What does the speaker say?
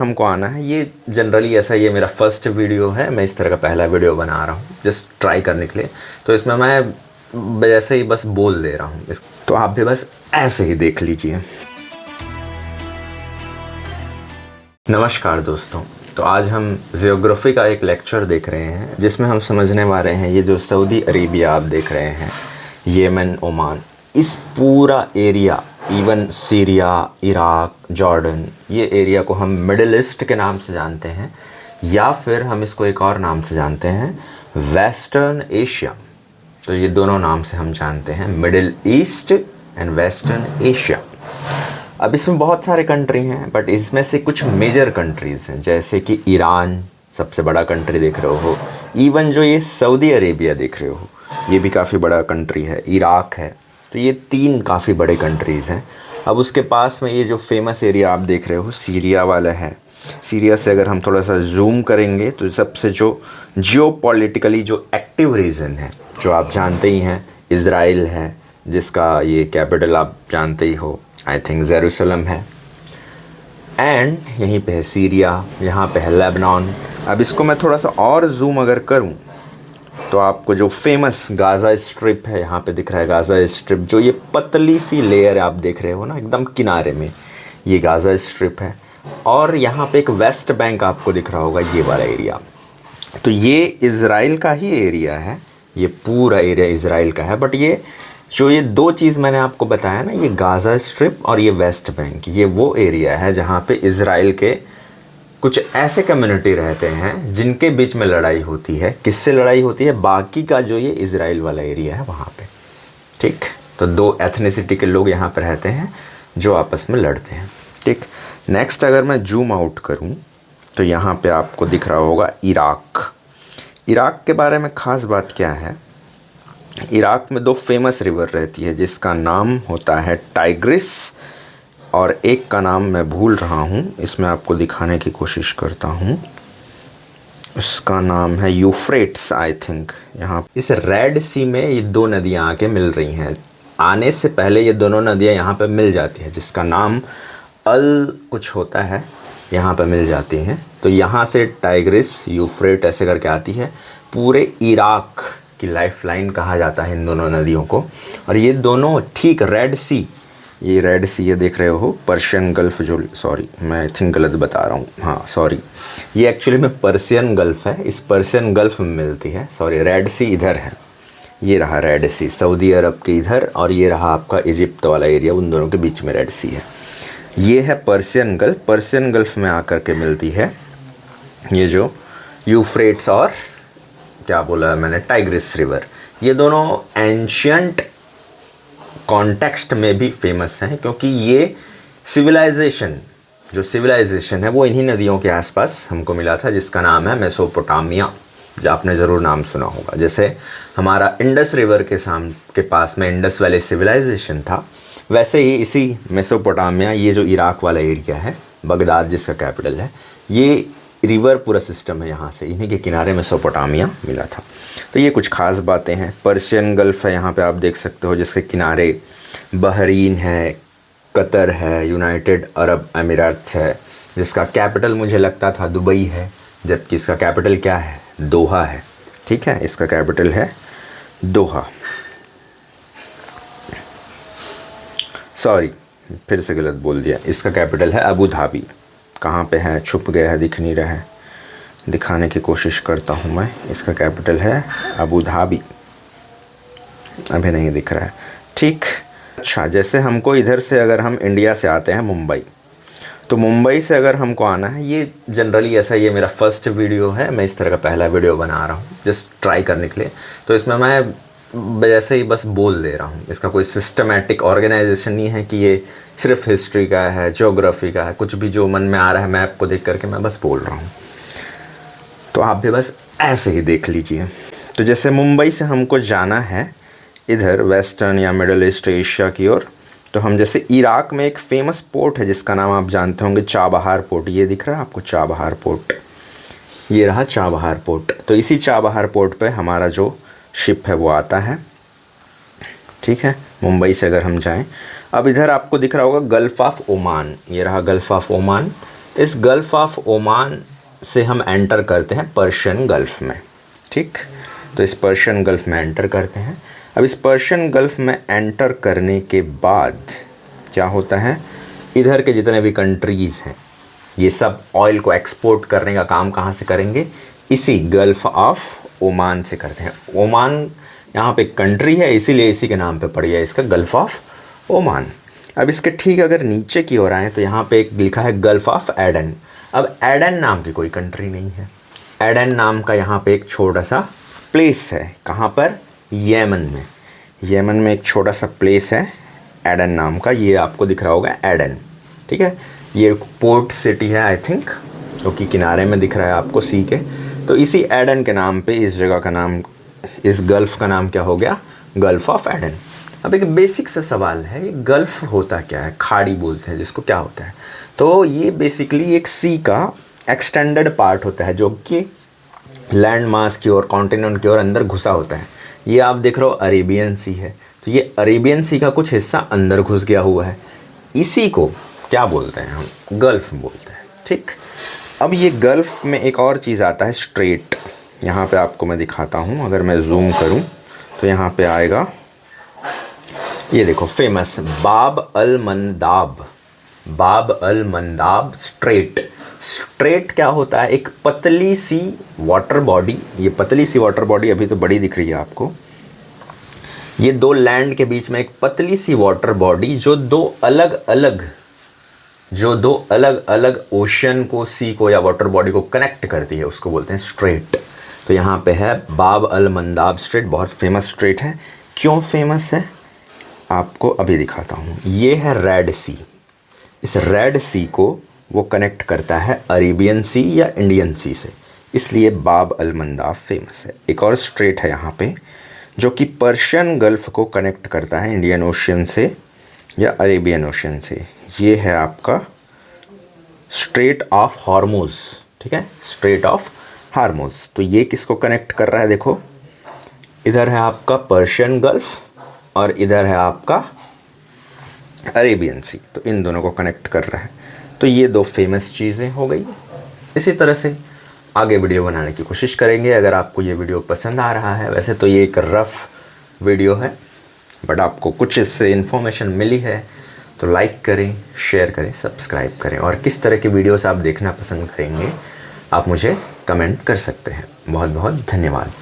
हमको आना है। ये जनरली ऐसा, ये मेरा फर्स्ट वीडियो है, मैं इस तरह का पहला वीडियो बना रहा हूँ जस्ट ट्राई करने के लिए। तो इसमें मैं जैसे ही बस बोल दे रहा हूँ, तो आप भी बस ऐसे ही देख लीजिए। नमस्कार दोस्तों, तो आज हम जियोग्राफी का एक लेक्चर देख रहे हैं जिसमें हम समझने वाले हैं ये जो सऊदी अरेबिया आप देख रहे हैं, येमन, ओमान, इस पूरा area, even Syria, Iraq, Jordan, ये एरिया को हम मिडिल ईस्ट के नाम से जानते हैं, या फिर हम इसको एक और नाम से जानते हैं, वेस्टर्न एशिया। तो ये दोनों नाम से हम जानते हैं, middle east and western Asia. अब इसमें बहुत सारे कंट्री हैं, बट इसमें से कुछ मेजर कंट्रीज़ हैं, जैसे कि ईरान सबसे बड़ा कंट्री देख रहे हो, इवन जो ये सऊदी अरेबिया देख रहे हो ये भी काफ़ी बड़ा कंट्री है, इराक है। तो ये तीन काफ़ी बड़े कंट्रीज़ हैं। अब उसके पास में ये जो फेमस एरिया आप देख रहे हो सीरिया वाला है। सीरिया से अगर हम थोड़ा सा जूम करेंगे तो सबसे जो जियोपॉलिटिकली जो एक्टिव रीजन है, जो आप जानते ही हैं, इज़राइल है, जिसका ये कैपिटल आप जानते ही हो, आई थिंक जेरूसलम है। एंड यहीं पे है सीरिया, यहाँ पे है लेबनान। अब इसको मैं थोड़ा सा और जूम अगर करूँ तो आपको जो फेमस गाज़ा स्ट्रिप है, यहाँ पे दिख रहा है गाज़ा स्ट्रिप, जो ये पतली सी लेयर आप देख रहे हो ना एकदम किनारे में, ये गाज़ा स्ट्रिप है। और यहाँ पे एक वेस्ट बैंक आपको दिख रहा होगा, ये वाला एरिया, तो ये इज़राइल का ही एरिया है, ये पूरा एरिया इज़राइल का है। बट ये जो ये दो चीज़ मैंने आपको बताया ना, ये गाज़ा स्ट्रिप और ये वेस्ट बैंक, ये वो एरिया है जहाँ पे इज़राइल के कुछ ऐसे कम्युनिटी रहते हैं जिनके बीच में लड़ाई होती है। किससे लड़ाई होती है? बाकी का जो ये इज़राइल वाला एरिया है वहाँ पे, ठीक। तो दो एथनिसिटी के लोग यहाँ पे रहते हैं जो आपस में लड़ते हैं, ठीक। नेक्स्ट अगर मैं जूम आउट करूँ तो यहाँ पे आपको दिख रहा होगा इराक। इराक के बारे में ख़ास बात क्या है, इराक में दो फेमस रिवर रहती है जिसका नाम होता है टाइग्रिस, और एक का नाम मैं भूल रहा हूँ, इसमें आपको दिखाने की कोशिश करता हूँ, उसका नाम है यूफ्रेट्स आई थिंक। यहाँ इस रेड सी में ये दो नदियाँ आके मिल रही हैं। आने से पहले ये दोनों नदियाँ यहाँ पे मिल जाती हैं, जिसका नाम अल कुछ होता है, यहाँ पे मिल जाती हैं। तो यहाँ से टाइग्रिस, यूफ्रेट ऐसे करके आती है। पूरे इराक की लाइफलाइन कहा जाता है इन दोनों नदियों को। और ये दोनों ठीक रेड सी, ये रेड सी ये देख रहे हो, पर्शियन गल्फ़, जो सॉरी मैं आई थिंक गलत बता रहा हूँ, हाँ सॉरी, ये एक्चुअली में पर्शियन गल्फ़ है, इस पर्शियन गल्फ़ में मिलती है। सॉरी, रेड सी इधर है, ये रहा रेड सी सऊदी अरब के इधर, और ये रहा आपका इजिप्ट वाला एरिया, उन दोनों के बीच में रेड सी है। ये है पर्शियन गल्फ़, पर्शियन गल्फ़ में आकर के मिलती है ये जो यूफ्रेट्स और क्या बोला मैंने, टाइग्रिस रिवर। ये दोनों एंशियंट कॉन्टेक्स्ट में भी फेमस हैं, क्योंकि ये सिविलाइजेशन, जो सिविलाइजेशन है वो इन्हीं नदियों के आसपास हमको मिला था, जिसका नाम है मेसोपोटामिया, जो आपने ज़रूर नाम सुना होगा। जैसे हमारा इंडस रिवर के पास में इंडस वैली सिविलाइजेशन था, वैसे ही इसी मेसोपोटामिया, ये जो इराक वाला एरिया है, बगदाद जिसका कैपिटल है, ये रिवर पूरा सिस्टम है, यहाँ से इन्हीं के किनारे मेसोपोटामिया मिला था। तो ये कुछ ख़ास बातें हैं। पर्शियन गल्फ़ है, यहाँ पे आप देख सकते हो, जिसके किनारे बहरीन है, कतर है, यूनाइटेड अरब अमीरात है, जिसका कैपिटल मुझे लगता था दुबई है, जबकि इसका कैपिटल क्या है, दोहा है, ठीक है, इसका कैपिटल है दोहा। सॉरी, फिर से गलत बोल दिया, इसका कैपिटल है अबू धाबी। कहाँ पे है, छुप गया है, दिख नहीं रहा है, दिखाने की कोशिश करता हूँ मैं। इसका कैपिटल है अबू धाबी, अभी नहीं दिख रहा है, ठीक। अच्छा, जैसे हमको इधर से अगर हम इंडिया से आते हैं मुंबई, तो मुंबई से अगर हमको आना है, ये जनरली ऐसा, ये मेरा फर्स्ट वीडियो है, मैं इस तरह का पहला वीडियो बना रहा हूँ जस्ट ट्राई करने के लिए। तो इसमें मैं जैसे ही बस बोल दे रहा हूँ, इसका कोई सिस्टमेटिक ऑर्गेनाइजेशन नहीं है कि ये सिर्फ हिस्ट्री का है, ज्योग्राफी का है, कुछ भी जो मन में आ रहा है मैप को देख करके मैं बस बोल रहा हूँ, तो आप भी बस ऐसे ही देख लीजिए। तो जैसे मुंबई से हमको जाना है इधर वेस्टर्न या मिडल ईस्ट एशिया की ओर, तो हम जैसे इराक में एक फ़ेमस पोर्ट है जिसका नाम आप जानते होंगे, चाबहार पोर्ट। ये दिख रहा है आपको चाबहार पोर्ट, ये रहा चाबहार पोर्ट। तो इसी चाबहार पोर्ट पे हमारा जो शिप है वो आता है, ठीक है, मुंबई से अगर हम जाएं। अब इधर आपको दिख रहा होगा गल्फ़ ऑफ ओमान, ये रहा गल्फ़ ऑफ ओमान। इस गल्फ़ ऑफ ओमान से हम एंटर करते हैं पर्शियन गल्फ़ में, ठीक। तो इस पर्शियन गल्फ़ में एंटर करते हैं। अब इस पर्शियन गल्फ़ में एंटर करने के बाद क्या होता है, इधर के जितने भी कंट्रीज़ हैं ये सब ऑयल को एक्सपोर्ट करने का काम कहाँ से करेंगे, इसी गल्फ़ ऑफ ओमान से करते हैं। ओमान यहाँ पे कंट्री है, इसीलिए इसी के नाम पे पड़ गया इसका गल्फ़ ऑफ ओमान। अब इसके ठीक अगर नीचे की ओर आएँ तो यहाँ पे एक लिखा है गल्फ़ ऑफ एडन। अब एडन नाम की कोई कंट्री नहीं है। एडन नाम का यहाँ पे एक छोटा सा प्लेस है, कहाँ पर, येमन में। येमन में एक छोटा सा प्लेस है एडन नाम का, ये आपको दिख रहा होगा एडन, ठीक है। ये पोर्ट सिटी है आई थिंक, जो कि किनारे में दिख रहा है आपको सी के। तो इसी एडन के नाम पे इस जगह का नाम, इस गल्फ़ का नाम क्या हो गया, गल्फ़ ऑफ एडन। अब एक बेसिक सा सवाल है, ये गल्फ़ होता क्या है, खाड़ी बोलते हैं जिसको, क्या होता है। तो ये बेसिकली एक सी का एक्सटेंडेड पार्ट होता है जो कि लैंड मास की ओर, कॉन्टिनेंट की ओर अंदर घुसा होता है। ये आप देख रहे हो अरेबियन सी है, तो ये अरेबियन सी का कुछ हिस्सा अंदर घुस गया हुआ है, इसी को क्या बोलते हैं हम, गल्फ़ बोलते हैं, ठीक। अब ये गल्फ़ में एक और चीज़ आता है, स्ट्रेट। यहाँ पे आपको मैं दिखाता हूँ, अगर मैं जूम करूँ तो यहाँ पे आएगा, ये देखो फेमस बाब अल मंदाब, बाब अल मंदाब स्ट्रेट। स्ट्रेट क्या होता है, एक पतली सी वाटर बॉडी। ये पतली सी वाटर बॉडी अभी तो बड़ी दिख रही है आपको, ये दो लैंड के बीच में एक पतली सी वाटर बॉडी जो दो अलग अलग ओशन को, सी को या वाटर बॉडी को कनेक्ट करती है, उसको बोलते हैं स्ट्रेट। तो यहाँ पे है बाब अल मंदाब स्ट्रेट, बहुत फेमस स्ट्रेट है। क्यों फेमस है आपको अभी दिखाता हूँ। ये है रेड सी, इस रेड सी को वो कनेक्ट करता है अरेबियन सी या इंडियन सी से, इसलिए बाब अल मंदाब फेमस है। एक और स्ट्रेट है यहाँ पे जो कि पर्शियन गल्फ़ को कनेक्ट करता है इंडियन ओशन से या अरेबियन ओशन से, ये है आपका स्ट्रेट ऑफ हॉर्मुज़, ठीक है, स्ट्रेट ऑफ हॉर्मुज़। तो ये किसको कनेक्ट कर रहा है, देखो इधर है आपका पर्शियन गल्फ़ और इधर है आपका अरेबियन सी, तो इन दोनों को कनेक्ट कर रहा है। तो ये दो फेमस चीज़ें हो गई। इसी तरह से आगे वीडियो बनाने की कोशिश करेंगे। अगर आपको ये वीडियो पसंद आ रहा है, वैसे तो ये एक रफ़ वीडियो है बट आपको कुछ इससे इन्फॉर्मेशन मिली है, तो लाइक करें, शेयर करें, सब्सक्राइब करें। और किस तरह के वीडियोस आप देखना पसंद करेंगे आप मुझे कमेंट कर सकते हैं। बहुत बहुत धन्यवाद।